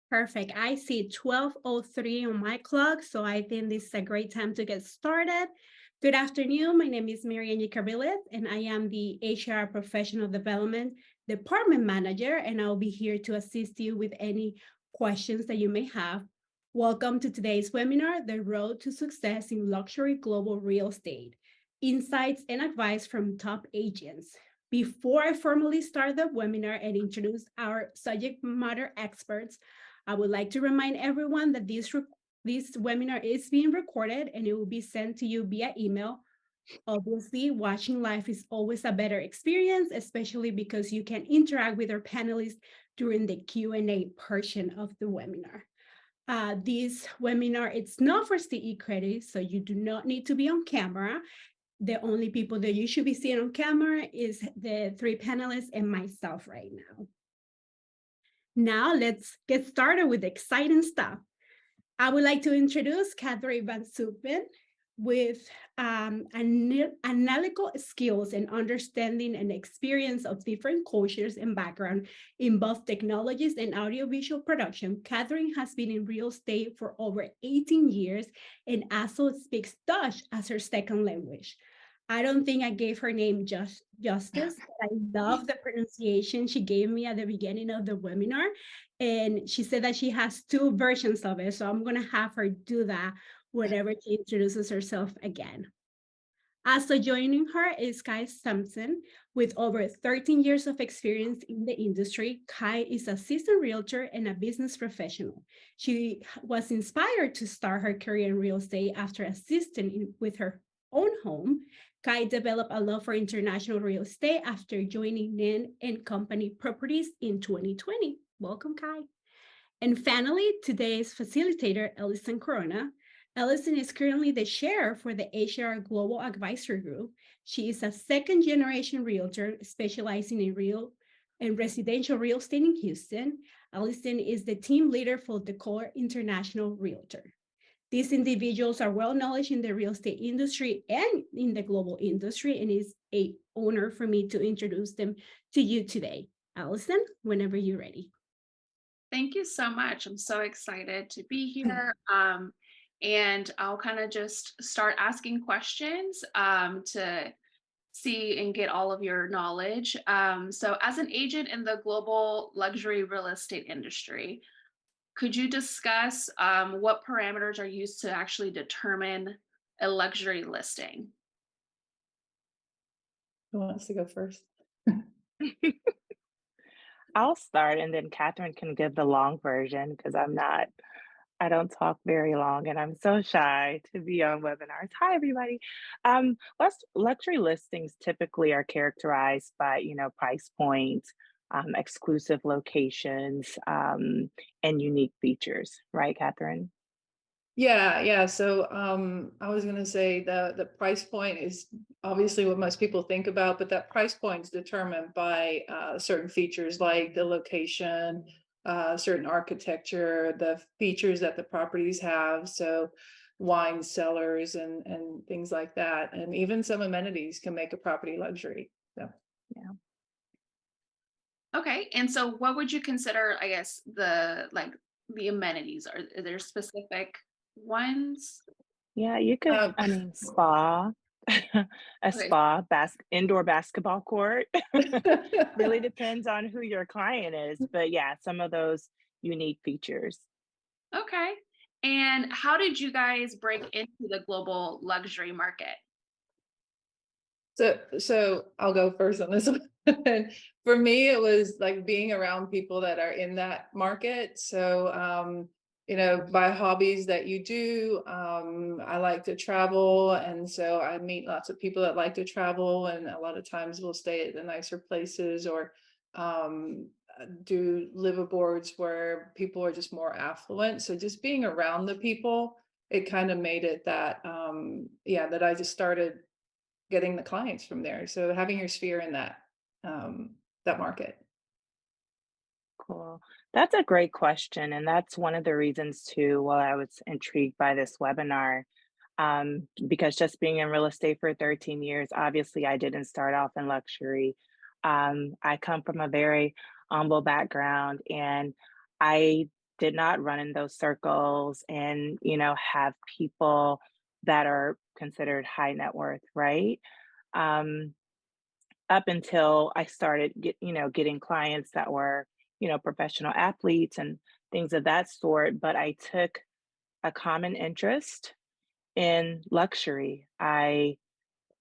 Perfect. I see 12:03 on my clock, so I think this is a great time to get started. Good afternoon. My name is Marianne Yacarilith, and I am the HR Professional Development Department Manager, and I'll be here to assist you with any questions that you may have. Welcome to today's webinar, The Road to Success in Luxury Global Real Estate, Insights and Advice from Top Agents. Before I formally start the webinar and introduce our subject matter experts, I would like to remind everyone that this webinar is being recorded and it will be sent to you via email. Obviously, watching live is always a better experience, especially because you can interact with our panelists during the Q&A portion of the webinar. This webinar, it's not for CE credits, so you do not need to be on camera. The only people that you should be seeing on camera is the three panelists and myself right now. Now let's get started with the exciting stuff. I would like to introduce Catherine Van Suppen with analytical skills and understanding and experience of different cultures and background in both technologies and audiovisual production. Catherine has been in real estate for over 18 years and also speaks Dutch as her second language. I don't think I gave her name justice, but I love the pronunciation she gave me at the beginning of the webinar. And she said that she has two versions of it. So I'm going to have her do that whenever she introduces herself again. Also joining her is Kai Sampson. With over 13 years of experience in the industry, Kai is a seasoned realtor and a business professional. She was inspired to start her career in real estate after assisting with her own home. Kai developed a love for international real estate after joining Nan and Company Properties in 2020. Welcome, Kai. And finally, today's facilitator, Ellison Corona. Ellison is currently the chair for the HR Global Advisory Group. She is a second-generation realtor specializing in real and residential real estate in Houston. Ellison is the team leader for Decor International Realtor. These individuals are well knowledge in the real estate industry and in the global industry, and it's an honor for me to introduce them to you today. Ellison, whenever you're ready. Thank you so much. I'm so excited to be here. And I'll kind of just start asking questions to see and get all of your knowledge. So, as an agent in the global luxury real estate industry, could you discuss what parameters are used to actually determine a luxury listing? Who wants to go first? I'll start and then Catherine can give the long version because I don't talk very long and I'm so shy to be on webinars. Hi, everybody. Luxury listings typically are characterized by, price points, exclusive locations, and unique features, right, Catherine? Yeah. So I was gonna say the price point is obviously what most people think about, but that price point is determined by certain features like the location, certain architecture, the features that the properties have. So wine cellars and things like that, and even some amenities can make a property luxury. So Yeah. Okay. And so, what would you consider, I guess, the amenities? Are there specific ones? Yeah, you could, um, spa, a Okay. spa, indoor basketball court. Really depends on who your client is, but yeah, some of those unique features. Okay. And how did you guys break into the global luxury market? So I'll go first on this one. For me, it was like being around people that are in that market. So, by hobbies that you do, I like to travel. And so I meet lots of people that like to travel. And a lot of times we'll stay at the nicer places or do liveaboards where people are just more affluent. So just being around the people, it kind of made it that, that I just started getting the clients from there. So having your sphere in that market. Cool. That's a great question. And that's one of the reasons too, why I was intrigued by this webinar. Because just being in real estate for 13 years, obviously I didn't start off in luxury. I come from a very humble background and I did not run in those circles and, have people that are considered high net worth, right? Um, Up until I started getting clients that were, professional athletes and things of that sort, but I took a common interest in luxury. I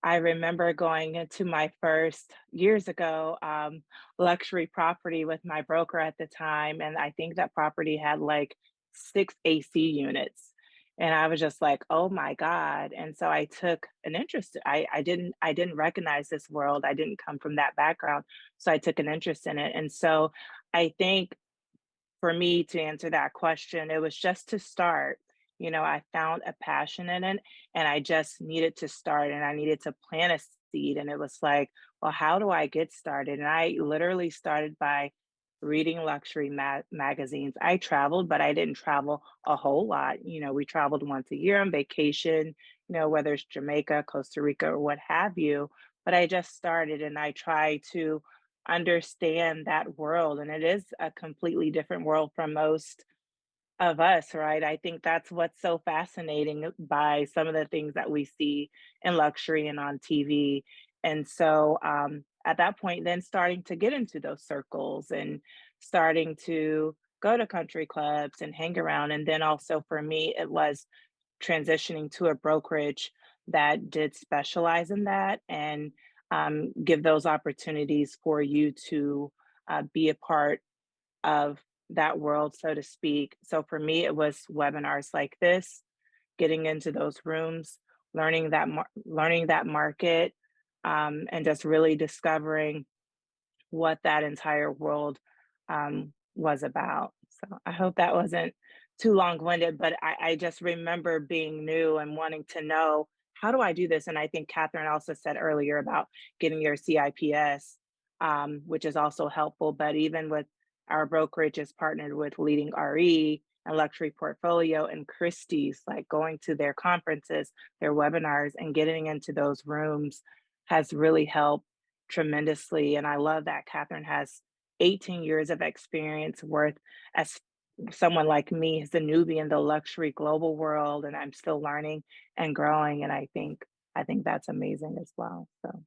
remember going into my first years ago luxury property with my broker at the time, and I think that property had like 6 AC units. And I was just like, "Oh my God." And so I took an interest. I didn't recognize this world. I didn't come from that background. So I took an interest in it. And so I think for me to answer that question, it was just to start. I found a passion in it and I just needed to start and I needed to plant a seed. And it was like, well, how do I get started? And I literally started by reading luxury magazines. I traveled, but I didn't travel a whole lot. We traveled once a year on vacation, whether it's Jamaica, Costa Rica, or what have you. But I just started and I tried to understand that world. And it is a completely different world from most of us, right? I think that's what's so fascinating by some of the things that we see in luxury and on TV. And so at that point, then starting to get into those circles and starting to go to country clubs and hang around. And then also for me, it was transitioning to a brokerage that did specialize in that and give those opportunities for you to be a part of that world, so to speak. So for me, it was webinars like this, getting into those rooms, learning that market, and just really discovering what that entire world was about. So I hope that wasn't too long-winded, but I just remember being new and wanting to know how do I do this? And I think Catherine also said earlier about getting your CIPS, which is also helpful. But even with our brokerage is partnered with Leading RE and Luxury Portfolio and Christie's, like going to their conferences, their webinars, and getting into those rooms has really helped tremendously. And I love that Catherine has 18 years of experience worth as someone like me is a newbie in the luxury global world and I'm still learning and growing. And I think that's amazing as well. So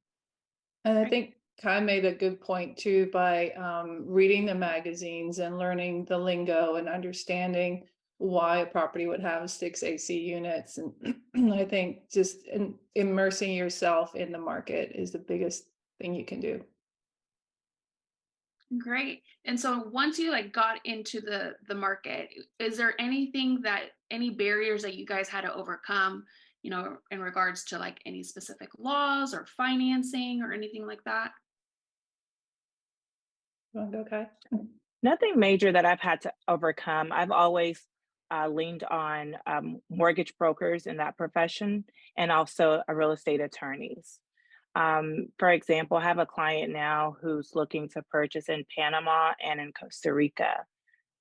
And I think Kai made a good point too by reading the magazines and learning the lingo and understanding why a property would have 6 AC units. And I think just immersing yourself in the market is the biggest thing you can do. Great. And so once you like got into the market, is there any barriers that you guys had to overcome, in regards to like any specific laws or financing or anything like that? You want to go, Kai? nothing major that I've had to overcome. I've always leaned on mortgage brokers in that profession and also real estate attorneys. For example, I have a client now who's looking to purchase in Panama and in Costa Rica.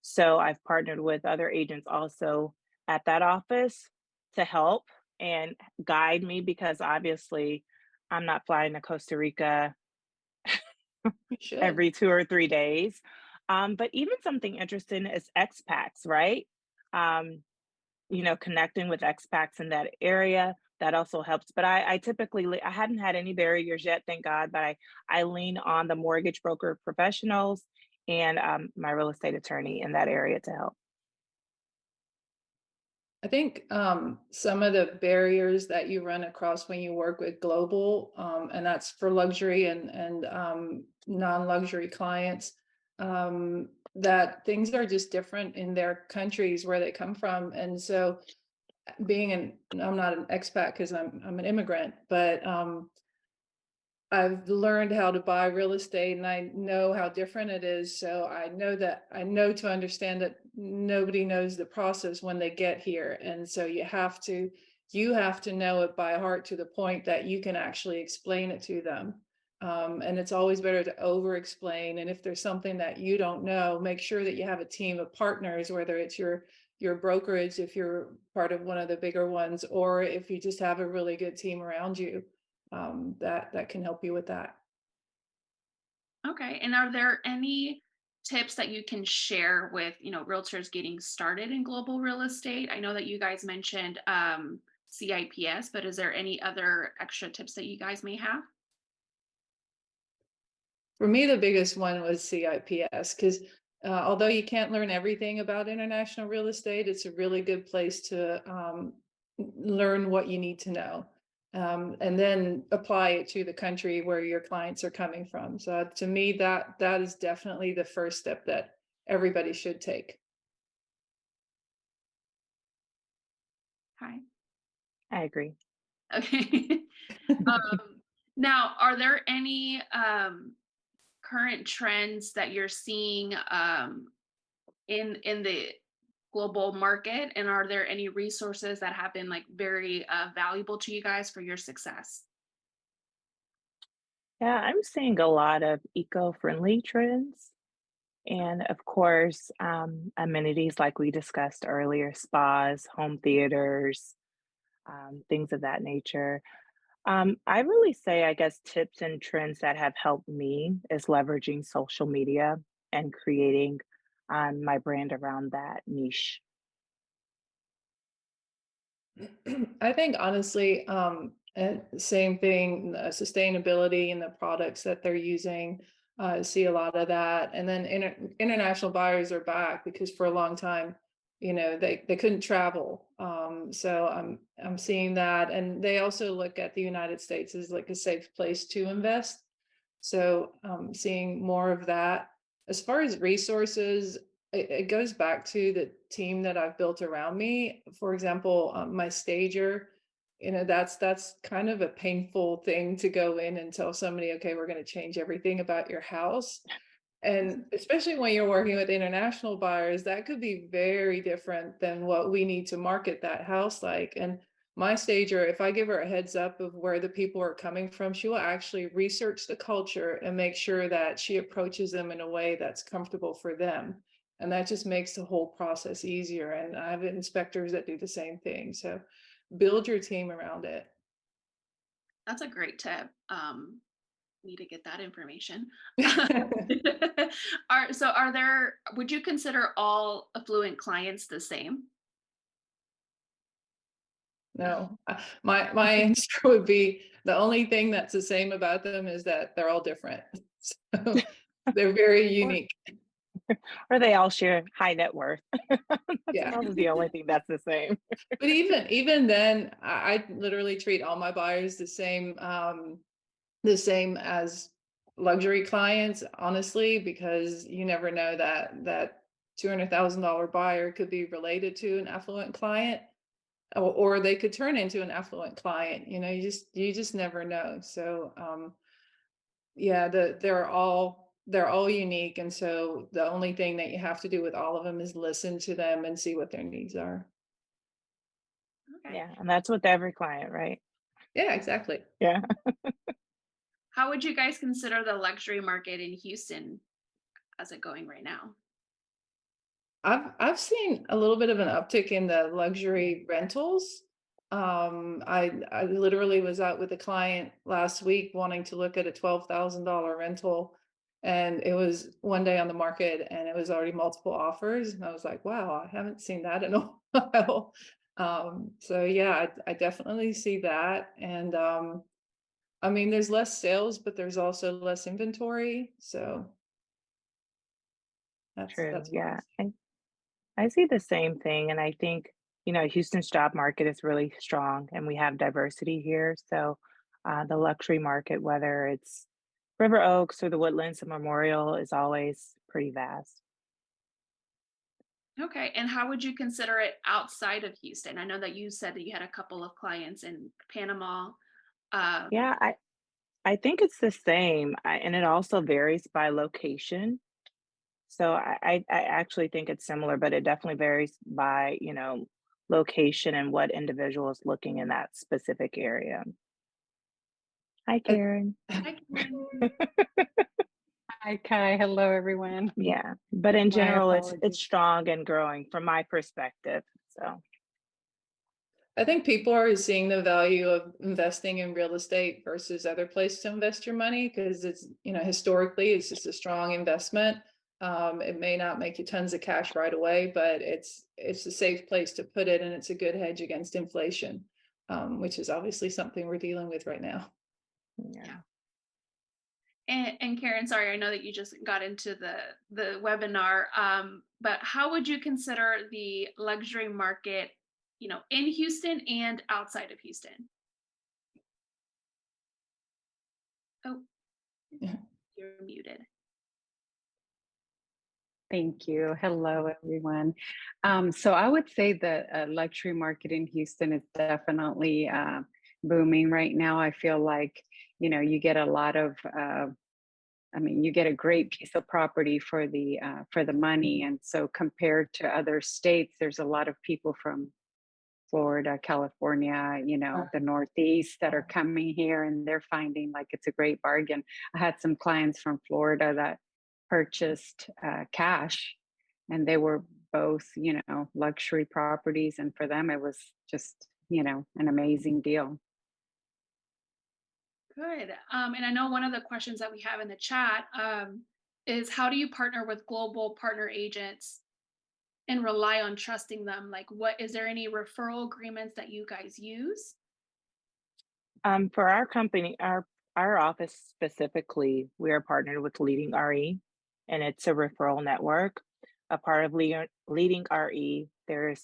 So I've partnered with other agents also at that office to help and guide me because obviously I'm not flying to Costa Rica You should. every 2 or 3 days. But even something interesting is expats, right? Um, connecting with expats in that area that also helps. But I typically I hadn't had any barriers yet, thank God. But I lean on the mortgage broker professionals and my real estate attorney in that area to help. I think some of the barriers that you run across when you work with global, and that's for luxury and non-luxury clients, that things are just different in their countries where they come from. And so I'm not an expat because I'm an immigrant, but I've learned how to buy real estate and I know how different it is. So I know to understand that nobody knows the process when they get here. And so you have to know it by heart to the point that you can actually explain it to them. And it's always better to over explain. And if there's something that you don't know, make sure that you have a team of partners, whether it's your brokerage, if you're part of one of the bigger ones, or if you just have a really good team around you that can help you with that. Okay. And are there any tips that you can share with, realtors getting started in global real estate? I know that you guys mentioned CIPS, but is there any other extra tips that you guys may have? For me, the biggest one was CIPS, because although you can't learn everything about international real estate, it's a really good place to learn what you need to know, and then apply it to the country where your clients are coming from. So to me, that is definitely the first step that everybody should take. Hi. I agree. Okay. Now, are there any current trends that you're seeing in the global market, and are there any resources that have been like very valuable to you guys for your success? Yeah, I'm seeing a lot of eco-friendly trends. And of course, amenities like we discussed earlier, spas, home theaters, things of that nature. I really say, I guess, tips and trends that have helped me is leveraging social media and creating my brand around that niche. I think honestly, same thing, sustainability and the products that they're using. See a lot of that, and then international buyers are back because for a long time, they couldn't travel. So I'm seeing that, and they also look at the United States as like a safe place to invest. So seeing more of that. As far as resources, it goes back to the team that I've built around me. For example, my stager, that's kind of a painful thing to go in and tell somebody, okay, we're going to change everything about your house. And especially when you're working with international buyers, that could be very different than what we need to market that house like. And my stager, if I give her a heads up of where the people are coming from, she will actually research the culture and make sure that she approaches them in a way that's comfortable for them. And that just makes the whole process easier. And I have inspectors that do the same thing. So build your team around it. That's a great tip. Need to get that information. Would you consider all affluent clients the same? No, my answer would be the only thing that's the same about them is that they're all different. So they're very Or, unique. or they all share high net worth. That's Yeah. probably the only thing that's the same. But even then, I literally treat all my buyers the same as luxury clients, honestly, because you never know that $200,000 buyer could be related to an affluent client, or they could turn into an affluent client. You just never know. So yeah, they're all unique, and so the only thing that you have to do with all of them is listen to them and see what their needs are. Okay. Yeah, and that's with every client, right? Yeah, exactly. Yeah. How would you guys consider the luxury market in Houston as it going right now? I've seen a little bit of an uptick in the luxury rentals. I literally was out with a client last week wanting to look at a $12,000 rental, and it was one day on the market and it was already multiple offers. And I was like, wow, I haven't seen that in a while. So yeah, I definitely see that. And I mean, there's less sales, but there's also less inventory. So True. that's what I'm Yeah. seeing. I see the same thing. And I think, Houston's job market is really strong and we have diversity here. So the luxury market, whether it's River Oaks or the Woodlands and Memorial, is always pretty vast. Okay. And how would you consider it outside of Houston? I know that you said that you had a couple of clients in Panama. Uh, Yeah, I think it's the same. And it also varies by location. So I actually think it's similar, but it definitely varies by, location and what individual is looking in that specific area. Hi, I- Karen. I can- Hi, Kai. Hello, everyone. Yeah, but in My general, it's apologies. strong and growing from my perspective. So I think people are seeing the value of investing in real estate versus other places to invest your money, because it's, historically, it's just a strong investment. It may not make you tons of cash right away, but it's a safe place to put it, and it's a good hedge against inflation, which is obviously something we're dealing with right now. Yeah. And Karen, sorry, I know that you just got into the webinar, but how would you consider the luxury market, in Houston and outside of Houston? Oh, Yeah. you're muted. Thank you. Hello, everyone. So I would say the luxury market in Houston is definitely booming right now. I feel like, you get a lot of, you get a great piece of property for the money. And so compared to other states, there's a lot of people from Florida, California, the Northeast that are coming here and they're finding like it's a great bargain. I had some clients from Florida that purchased cash and they were both, luxury properties. And for them, it was just, an amazing deal. Good. And I know one of the questions that we have in the chat is how do you partner with global partner agents and rely on trusting them? Like, is there any referral agreements that you guys use? For our company, our office specifically, we are partnered with Leading RE, and it's a referral network. A part of Leading RE, there's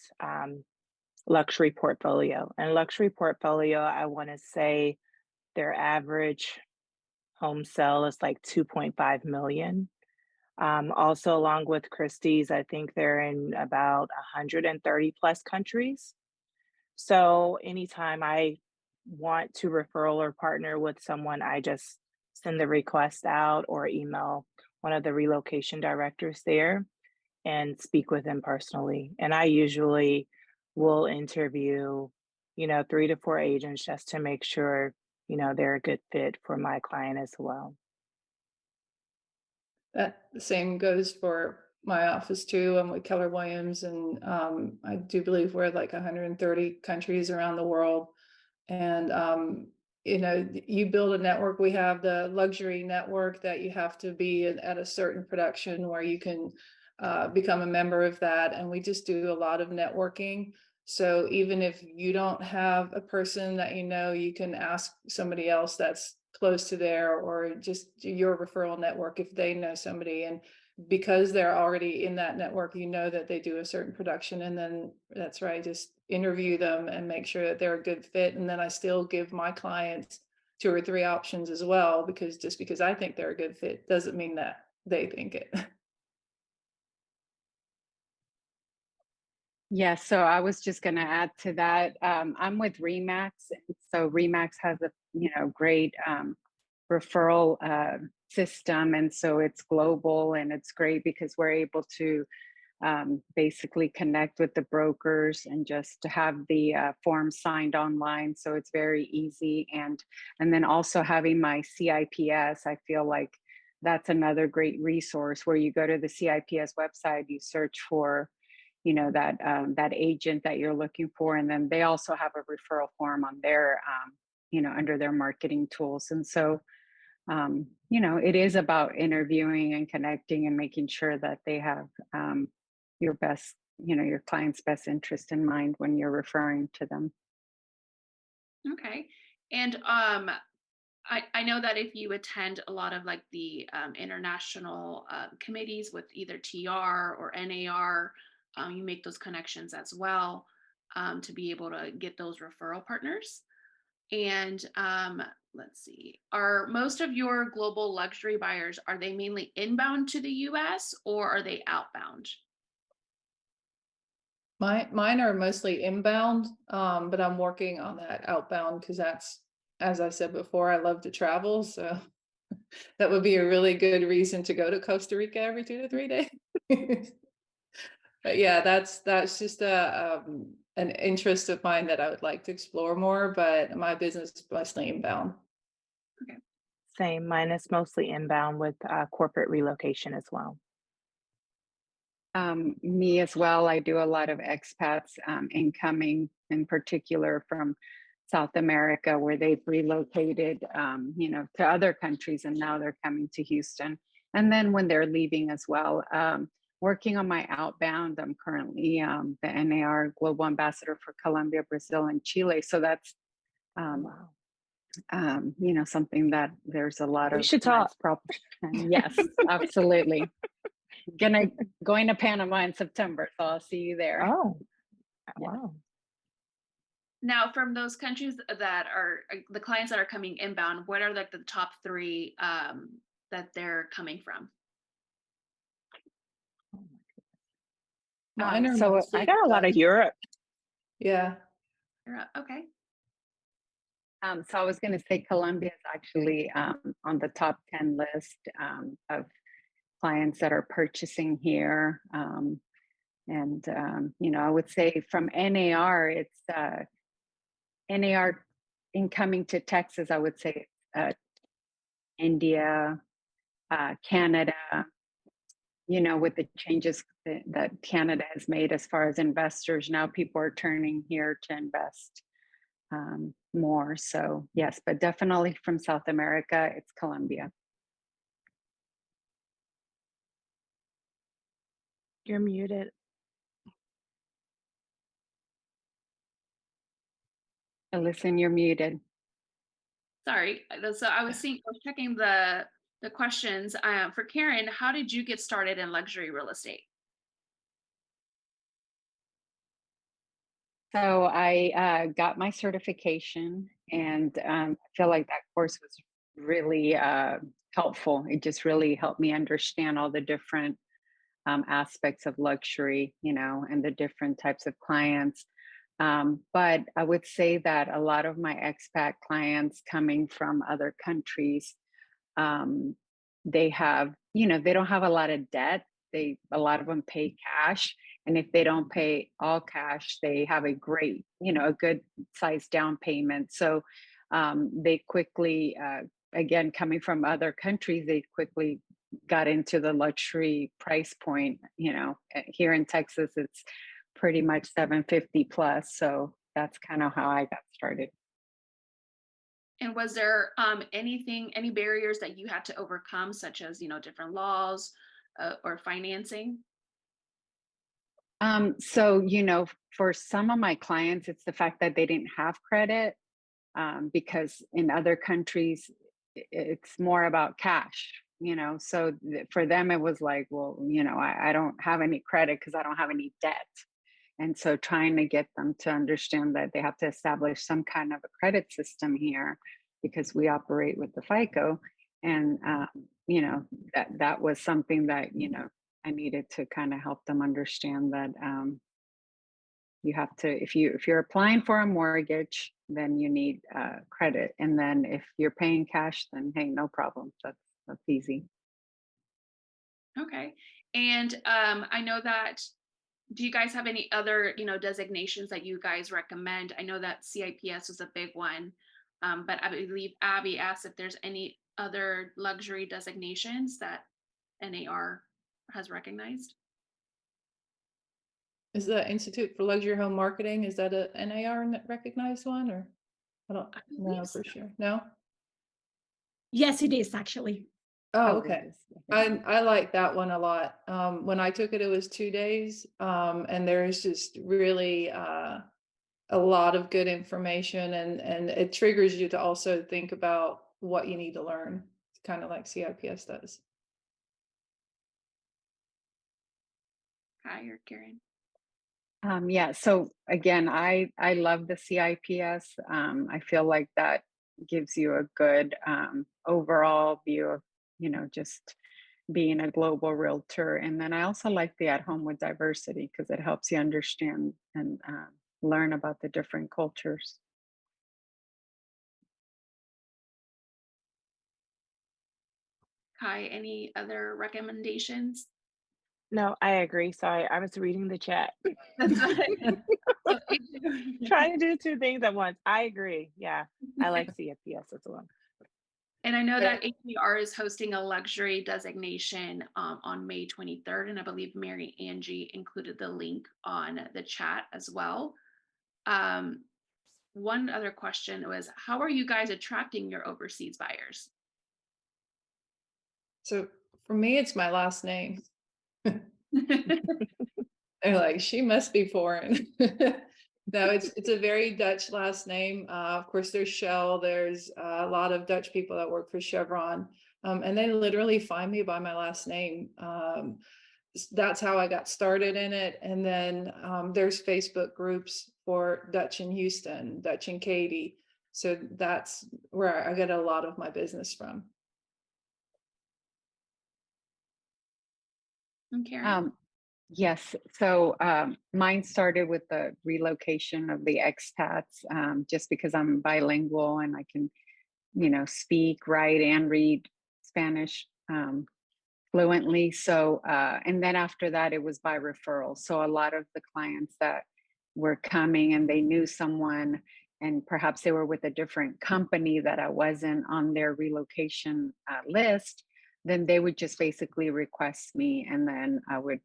Luxury Portfolio, and Luxury Portfolio, I want to say their average home sale is like 2.5 million. Also, along with Christie's, I think they're in about 130 plus countries. So anytime I want to referral or partner with someone, I just send the request out or email one of the relocation directors there and speak with them personally. And I usually will interview, 3 to 4 agents just to make sure, they're a good fit for my client as well. That the same goes for my office too. I'm with Keller Williams, and I do believe we're like 130 countries around the world. And you build a network. We have the luxury network that you have to be at a certain production where you can become a member of that. And we just do a lot of networking. So even if you don't have a person that you can ask somebody else that's close to there, or just your referral network if they know somebody. And because they're already in that network, that they do a certain production, and then that's right, just interview them and make sure that they're a good fit. And then I still give my clients 2 or 3 options as well, because just because I think they're a good fit doesn't mean that they think it. Yeah, so I was just going to add to that. I'm with Remax. So Remax has a great referral system, and so it's global, and it's great because we're able to basically connect with the brokers and just to have the form signed online. So it's very easy, and then also having my CIPS, I feel like that's another great resource where you go to the CIPS website, you search for that agent that you're looking for, and then they also have a referral form on their under their marketing tools. And so it is about interviewing and connecting and making sure that they have your best, your client's best interest in mind when you're referring to them. Okay. And I know that if you attend a lot of like the international committees with either TR or NAR, you make those connections as well to be able to get those referral partners. And let's see, are most of your global luxury buyers, are they mainly inbound to the US or are they outbound? Mine are mostly inbound, but I'm working on that outbound because that's, as I said before, I love to travel. So that would be a really good reason to go to Costa Rica every 2 to 3 days. But yeah, that's just an interest of mine that I would like to explore more, but my business is mostly inbound. Okay. Same, mine is mostly inbound with corporate relocation as well. Me as well. I do a lot of expats incoming, in particular from South America, where they've relocated, to other countries, and now they're coming to Houston. and then when they're leaving as well. Working on my outbound, I'm currently the NAR Global Ambassador for Colombia, Brazil, and Chile. So that's, Wow. something that there's a lot We of should nice talk. Yes, absolutely. Going to Panama in September, so I'll see you there. Oh, Yeah. wow. Now, from those countries that are the clients that are coming inbound, what are like the top three that they're coming from? Mine are So mostly I got a lot of Europe. yeah. Okay. So I was going to say Colombia is actually on the top 10 list of clients that are purchasing here. I would say from NAR, it's NAR incoming to Texas, I would say India, Canada, with the changes that Canada has made as far as investors. Now people are turning here to invest more. So yes, but definitely from South America, it's Colombia. You're muted. Listen, you're muted. Sorry. So I was checking the questions. For Karen, how did you get started in luxury real estate? So I got my certification, and I feel like that course was really helpful. It just really helped me understand all the different aspects of luxury, and the different types of clients. But I would say that a lot of my expat clients coming from other countries, they have, they don't have a lot of debt. A lot of them pay cash. And if they don't pay all cash, they have a great, a good sized down payment. So they quickly, again, coming from other countries, they quickly got into the luxury price point. Here in Texas, it's pretty much 750 plus. So that's kind of how I got started. And was there any barriers that you had to overcome, such as, different laws or financing? So, for some of my clients, it's the fact that they didn't have credit, because in other countries, it's more about cash, so for them, it was like, well, I don't have any credit because I don't have any debt. And so trying to get them to understand that they have to establish some kind of a credit system here because we operate with the FICO. And, that was something that, I needed to kind of help them understand that you have to, if you're applying for a mortgage, then you need credit. And then if you're paying cash, then hey, no problem. That's easy. Okay. And I know that, do you guys have any other, designations that you guys recommend? I know that CIPS was a big one, but I believe Abby asked if there's any other luxury designations that NAR has recognized. Is the Institute for Luxury Home Marketing, is that a NAR recognized one, or I don't know for sure. No? Yes, it is actually. Oh, Oh, okay. it is. I like that one a lot. When I took it, it was 2 days. And there's just really a lot of good information, and it triggers you to also think about what you need to learn. It's kind of like CIPS does. Hi, you're Karen. Yeah, so again, I love the CIPS. I feel like that gives you a good overall view of, just being a global realtor. And then I also like the At Home with Diversity because it helps you understand and learn about the different cultures. Kai, any other recommendations? No, I agree. Sorry, I was reading the chat. That's fine. So, Trying to do two things at once. I agree. Yeah, I like CFPS as well. and I know that HBR is hosting a luxury designation on May 23rd, and I believe Mary Angie included the link on the chat as well. One other question was, how are you guys attracting your overseas buyers? So For me, it's my last name. They're like, she must be foreign. No, it's a very Dutch last name. Of course, there's Shell. There's a lot of Dutch people that work for Chevron, and they literally find me by my last name. That's how I got started in it. And then there's Facebook groups for Dutch in Houston, Dutch in Katy. So that's where I get a lot of my business from. And Karen? Yes, so mine started with the relocation of the expats, just because I'm bilingual and I can, speak, write, and read Spanish fluently. So, and then after that, it was by referral. So a lot of the clients that were coming and they knew someone, and perhaps they were with a different company that I wasn't on their relocation list, then they would just basically request me, and then I would,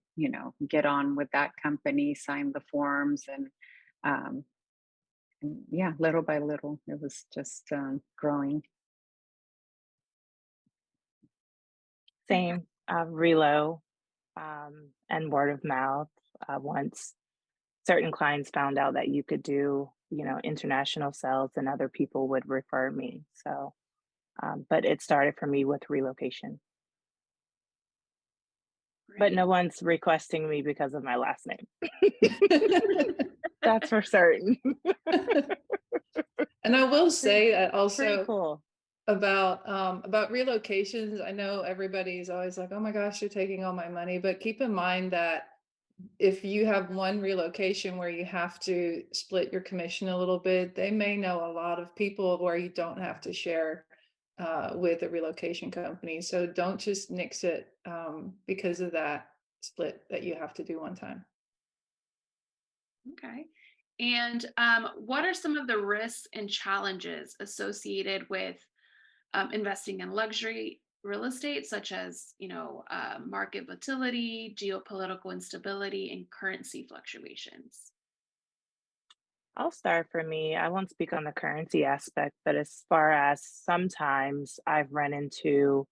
get on with that company, sign the forms, and yeah, little by little, it was just growing. Same, relo, and word of mouth. Once certain clients found out that you could do, international sales, and other people would refer me. So, but it started for me with relocation. But no one's requesting me because of my last name. That's for certain. And I will say that Pretty also cool. about relocations. I know everybody's always like, oh my gosh, you're taking all my money. But keep in mind that if you have one relocation where you have to split your commission a little bit, they may know a lot of people where you don't have to share with a relocation company. So don't just nix it because of that split that you have to do one time. Okay. And what are some of the risks and challenges associated with investing in luxury real estate, such as, market volatility, geopolitical instability, and currency fluctuations? I'll start for me. I won't speak on the currency aspect, but as far as sometimes I've run into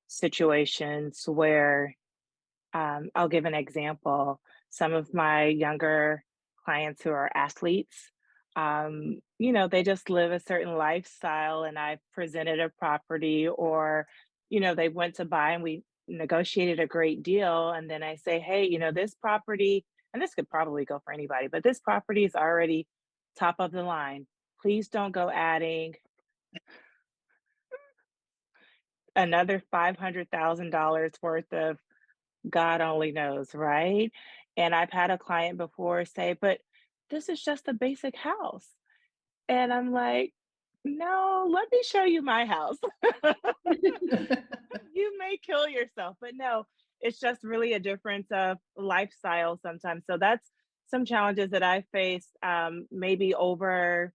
situations where I'll give an example. Some of my younger clients who are athletes, they just live a certain lifestyle, and I presented a property, or, they went to buy and we negotiated a great deal. And then I say, hey, this property, and this could probably go for anybody, but this property is already top of the line. Please don't go adding another $500,000 worth of God only knows, right? And I've had a client before say, but this is just a basic house. And I'm like, no, let me show you my house. You may kill yourself, but no, it's just really a difference of lifestyle sometimes. So that's some challenges that I faced, maybe over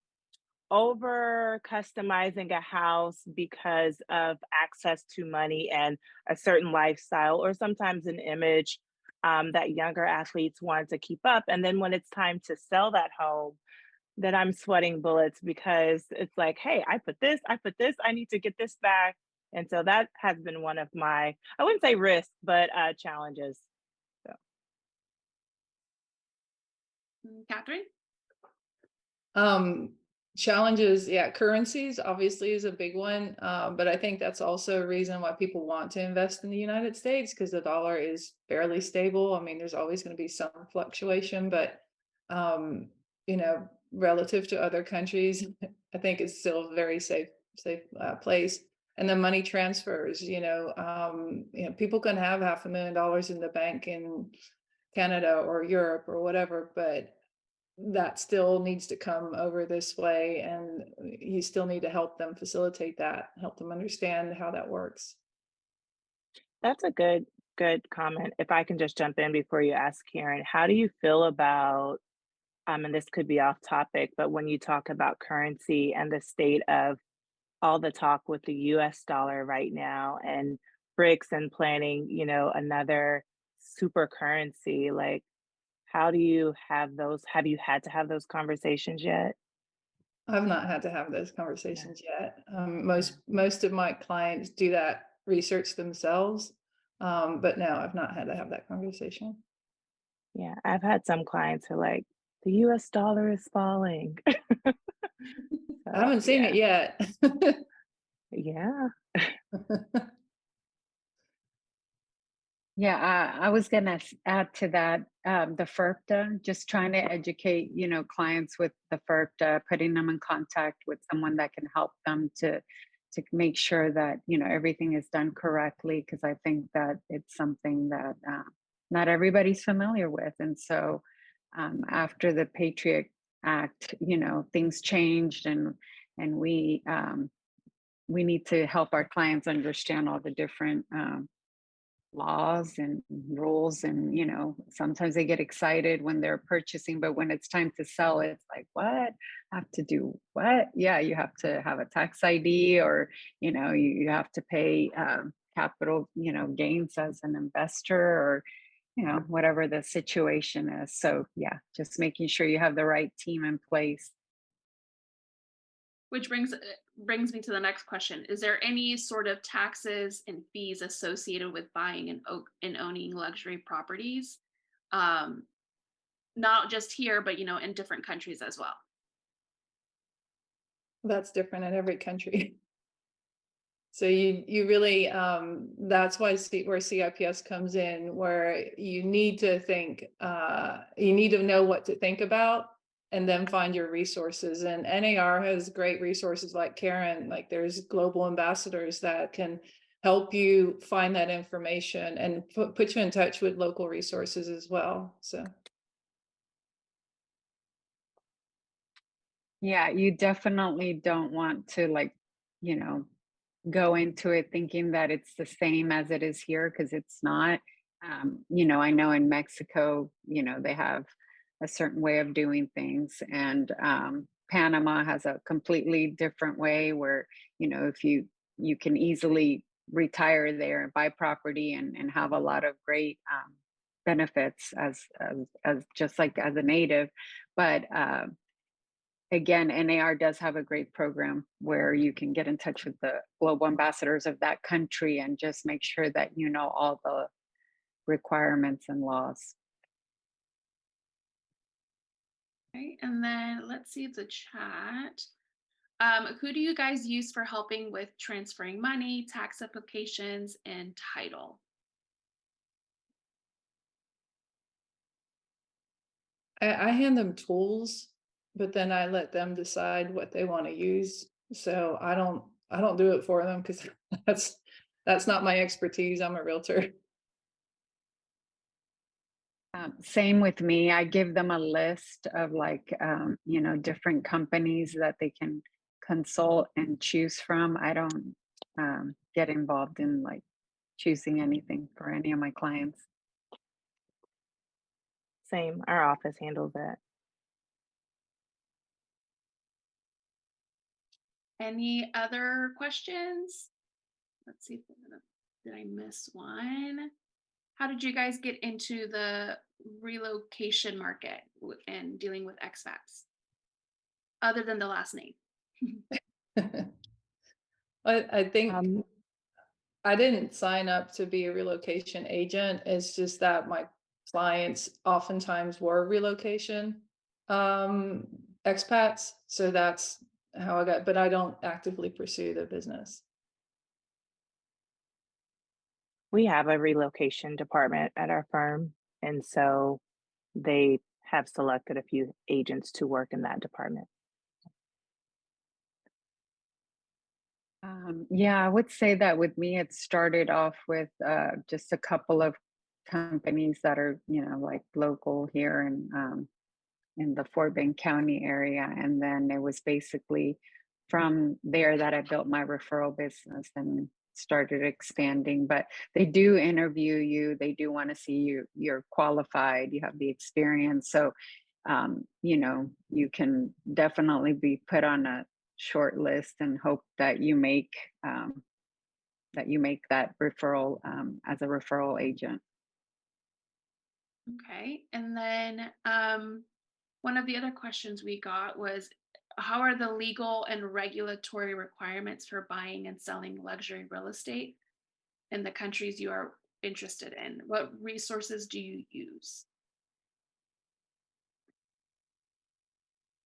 customizing a house because of access to money and a certain lifestyle, or sometimes an image that younger athletes want to keep up. And then when it's time to sell that home, that I'm sweating bullets because it's like, hey, I put this, I need to get this back. And so that has been one of my, I wouldn't say risks, but challenges. So. Catherine? Challenges, yeah, currencies obviously is a big one, but I think that's also a reason why people want to invest in the United States, because the dollar is fairly stable. I mean, there's always going to be some fluctuation, but relative to other countries, I think it's still a very safe place. And the money transfers, people can have $500,000 in the bank in Canada or Europe or whatever, but that still needs to come over this way, and you still need to help them facilitate that, help them understand how that works. That's a good comment. If I can just jump in before you ask Karen, how do you feel about, and this could be off topic, but when you talk about currency and the state of all the talk with the US dollar right now, and BRICS, and planning, another super currency, like, how do you have those? Have you had to have those conversations yet? I've not had to have those Yeah. conversations yet. Most of my clients do that research themselves. But no, I've not had to have that conversation. Yeah, I've had some clients who are like, the US dollar is falling. I So haven't seen it yet. yeah. Yeah, I was gonna add to that, the FERPTA, just trying to educate, clients with the FERPTA, putting them in contact with someone that can help them to make sure that, everything is done correctly, because I think that it's something that not everybody's familiar with. And so after the Patriot Act, things changed, and we need to help our clients understand all the different laws and rules. And sometimes they get excited when they're purchasing, but when it's time to sell, it's like, what? I have to do what? Yeah, you have to have a tax ID, or you have to pay capital gains as an investor, or whatever the situation is. So yeah, just making sure you have the right team in place. Which brings me to the next question. Is there any sort of taxes and fees associated with buying and owning luxury properties? Not just here, but in different countries as well. That's different in every country. So you really, that's why where CIPS comes in, where you need to think, you need to know what to think about, and then find your resources. And NAR has great resources like Karen, like there's global ambassadors that can help you find that information and put you in touch with local resources as well. So Yeah, you definitely don't want to, like, you know, go into it thinking that it's the same as it is here, because it's not. I know in Mexico, they have a certain way of doing things, and Panama has a completely different way where, if you can easily retire there and buy property, and have a lot of great benefits as just like as a native. But again, NAR does have a great program where you can get in touch with the global ambassadors of that country and just make sure that you know all the requirements and laws. Okay, and then let's see the chat. Who do you guys use for helping with transferring money, tax applications, and title? I hand them tools, but then I let them decide what they want to use. So I don't do it for them, because that's not my expertise. I'm a realtor. Same with me. I give them a list of, like, different companies that they can consult and choose from. I don't get involved in, like, choosing anything for any of my clients. Same. Our office handles it. Any other questions? Let's see. Did I miss one? How did you guys get into the relocation market and dealing with expats, other than the last name? I think Um, I didn't sign up to be a relocation agent. It's just that my clients oftentimes were relocation um, expats. So that's how I got, but I don't actively pursue the business. we have a relocation department at our firm, and so they have selected a few agents to work in that department. Yeah, I would say that with me, it started off with just a couple of companies that are, like local here in the Fort Bend County area. And then it was basically from there that I built my referral business and started expanding. But they do interview you, they do want to see you're qualified, you have the experience. So, you can definitely be put on a short list and hope that you make that referral as a referral agent. Okay, and then one of the other questions we got was, how are the legal and regulatory requirements for buying and selling luxury real estate in the countries you are interested in? What resources do you use?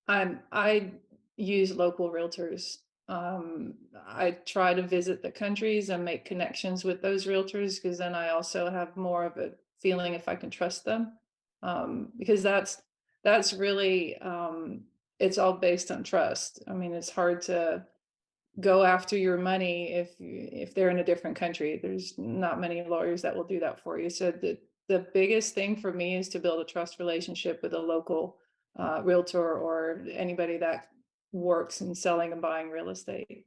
I use local realtors. I try to visit the countries and make connections with those realtors, because then I also have more of a feeling if I can trust them. Because that's really it's all based on trust. I mean, it's hard to go after your money if they're in a different country. There's not many lawyers that will do that for you. So the biggest thing for me is to build a trust relationship with a local realtor or anybody that works in selling and buying real estate.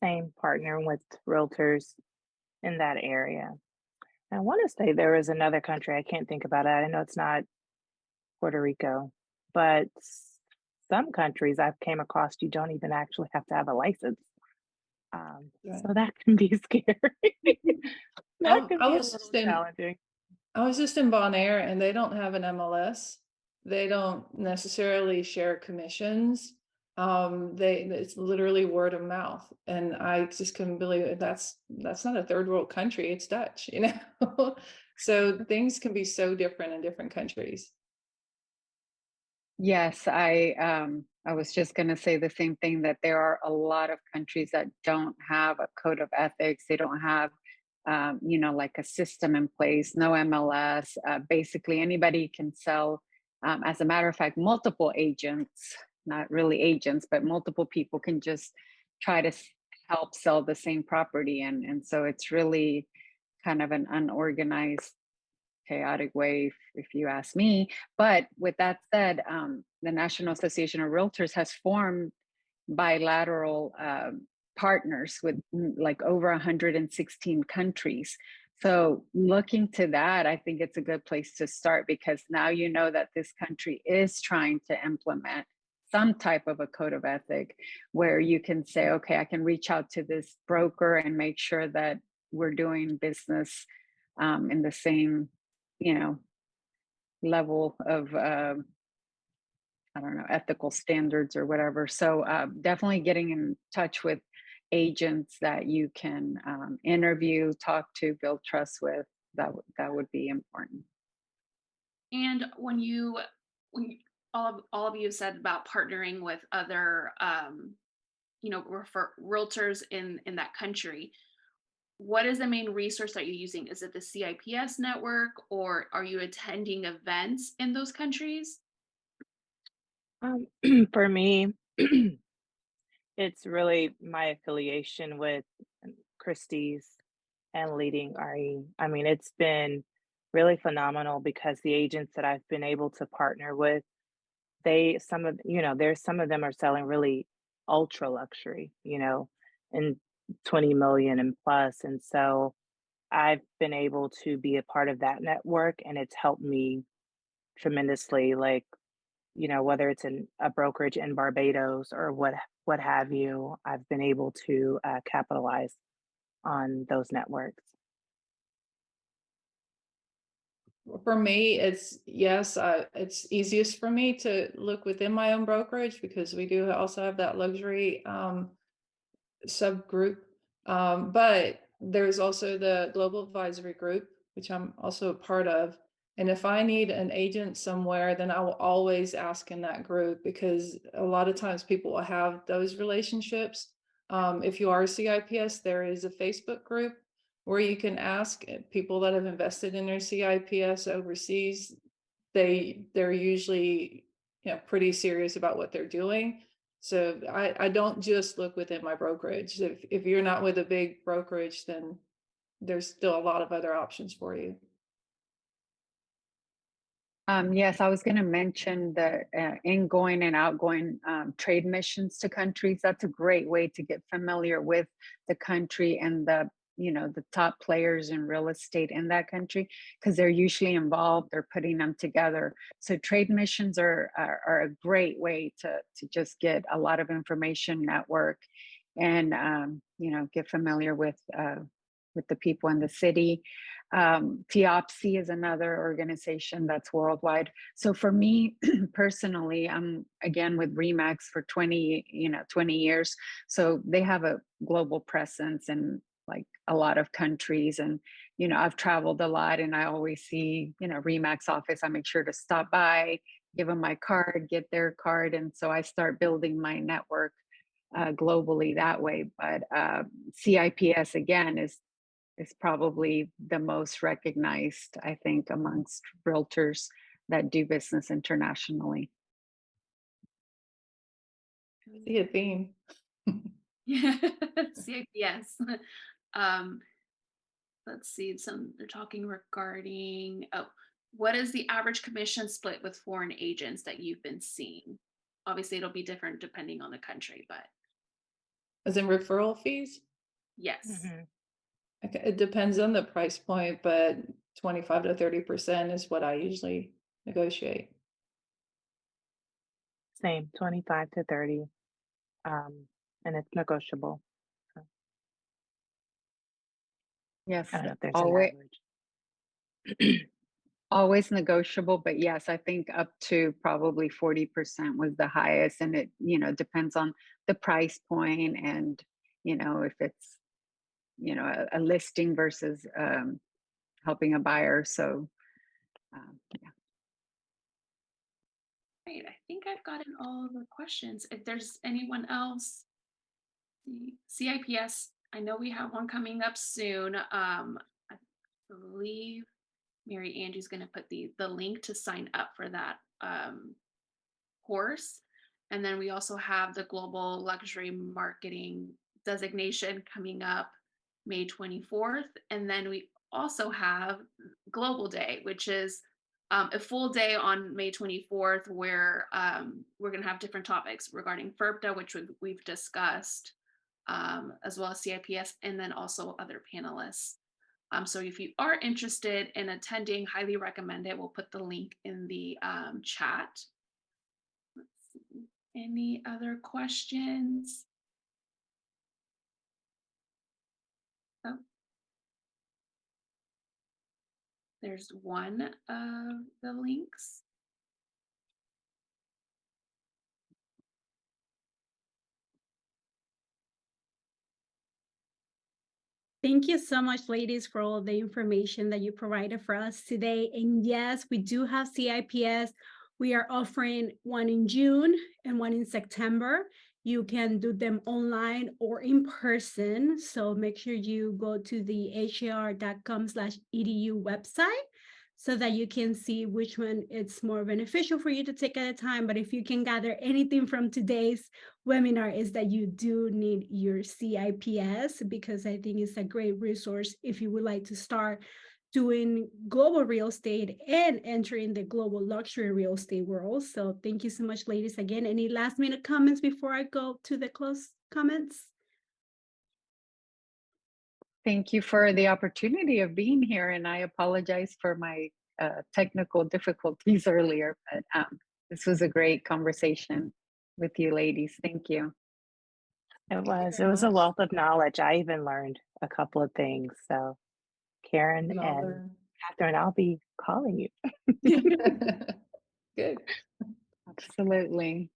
Same, partnering with realtors in that area. I want to say there is another country, I can't think about it. I know it's not Puerto Rico, but some countries I've came across, you don't even actually have to have a license. Right. So that can be scary. That can I be a was little just in challenging. I was just in Bonaire, and they don't have an MLS. They don't necessarily share commissions. It's literally word of mouth, and I just couldn't believe it. That's not a third world country. It's Dutch, you know. So things can be so different in different countries. Yes, I was just going to say the same thing, that there are a lot of countries that don't have a code of ethics. They don't have, like a system in place, no MLS. Basically, anybody can sell. As a matter of fact, multiple agents, not really agents, but multiple people can just try to help sell the same property, and so it's really kind of an unorganized, chaotic way, if you ask me. But with that said, the National Association of Realtors has formed bilateral partners with like over 116 countries. So looking to that, I think it's a good place to start, because now you know that this country is trying to implement some type of a code of ethic, where you can say, okay, I can reach out to this broker and make sure that we're doing business in the same, you know, level of I don't know, ethical standards or whatever. So definitely getting in touch with agents that you can interview, talk to, build trust with. That would be important. And all of you said about partnering with other realtors in that country, what is the main resource that you're using? Is it the CIPS network, or are you attending events in those countries? Um, for me, it's really my affiliation with Christie's and leading RE. I mean, it's been really phenomenal because the agents that I've been able to partner with, there's some of them are selling really ultra luxury, and 20 million and plus. And so I've been able to be a part of that network, and it's helped me tremendously. Like, whether it's in a brokerage in Barbados or what have you, I've been able to capitalize on those networks. For me, it's yes, it's easiest for me to look within my own brokerage, because we do also have that luxury subgroup. But there's also the Global Advisory Group, which I'm also a part of. And if I need an agent somewhere, then I will always ask in that group, because a lot of times people will have those relationships. If you are CIPS, there is a Facebook group where you can ask people that have invested in their CIPS overseas. They're usually pretty serious about what they're doing. So I don't just look within my brokerage. If you're not with a big brokerage, then there's still a lot of other options for you. Yes, I was going to mention the ingoing and outgoing trade missions to countries. That's a great way to get familiar with the country and the top players in real estate in that country, because they're usually involved. They're putting them together. So trade missions are a great way to just get a lot of information, network, and get familiar with the people in the city. FIOPSI is another organization that's worldwide. So for me personally, I'm again with REMAX for 20 years. So they have a global presence in like a lot of countries. And, I've traveled a lot and I always see, REMAX office. I make sure to stop by, give them my card, get their card. And so I start building my network globally that way. But CIPS again is probably the most recognized, I think, amongst realtors that do business internationally. See a theme. Yeah, CIPS. Um, let's see, they're talking regarding, what is the average commission split with foreign agents that you've been seeing? Obviously, it'll be different depending on the country, but As in referral fees? yes. Mhm. Okay, it depends on the price point, but 25 to 30% is what I usually negotiate. Same, 25 to 30, and it's negotiable. So Yes, I don't know if there's an always average. always negotiable, but yes, I think up to probably 40% was the highest, and it depends on the price point and if it's a listing versus helping a buyer. So yeah. Right, I think I've gotten all the questions. If there's anyone else, CIPS, I know we have one coming up soon. I believe Mary Angie's going to put the link to sign up for that course. And then we also have the Global Luxury Marketing designation coming up May 24th. And then we also have Global Day, which is a full day on May 24th, where we're going to have different topics regarding FERPTA, which we've discussed, as well as CIPS, and then also other panelists. So if you are interested in attending, highly recommend it. We'll put the link in the chat. Let's see. Any other questions? Oh, there's one of the links. Thank you so much, ladies, for all the information that you provided for us today. And yes, we do have CIPS. We are offering one in June and one in September. You can do them online or in person. So make sure you go to the har.com/edu website so that you can see which one it's more beneficial for you to take at a time. But if you can gather anything from today's webinar, is that you do need your CIPS, because I think it's a great resource if you would like to start doing global real estate and entering the global luxury real estate world. So thank you so much, ladies. Again, any last minute comments before I go to the close comments? Thank you for the opportunity of being here, and I apologize for my technical difficulties earlier, but this was a great conversation with you ladies. Thank you. It was very a much. wealth of knowledge. I even learned a couple of things. So Karen And all and Catherine, I'll be calling you. Good. Absolutely.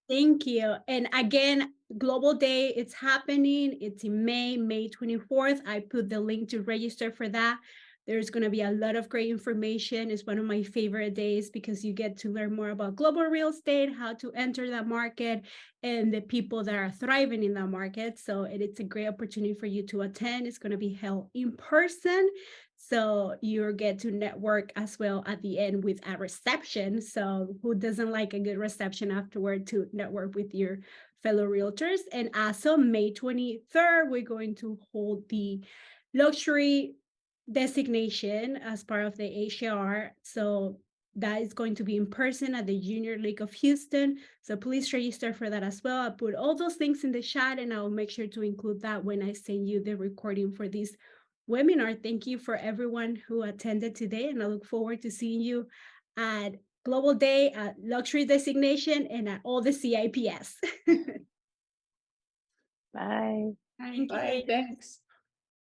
Thank you. And again, Global Day, it's happening. It's in May 24th. I put the link to register for that. There's going to be a lot of great information. It's one of my favorite days because you get to learn more about global real estate, how to enter that market, and the people that are thriving in that market. So it's a great opportunity for you to attend. It's going to be held in person. So you get to network as well at the end with a reception. So who doesn't like a good reception afterward to network with your fellow realtors? And also May 23rd, we're going to hold the luxury designation as part of the HAR. So that is going to be in person at the Junior League of Houston. So please register for that as well. I'll put all those links in the chat and I'll make sure to include that when I send you the recording for this webinar. Thank you for everyone who attended today, and I look forward to seeing you at Global Day, at Luxury Designation, and at all the CIPS. Bye. Thank you, Bye. ladies. Thanks.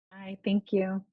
Bye. Thank you.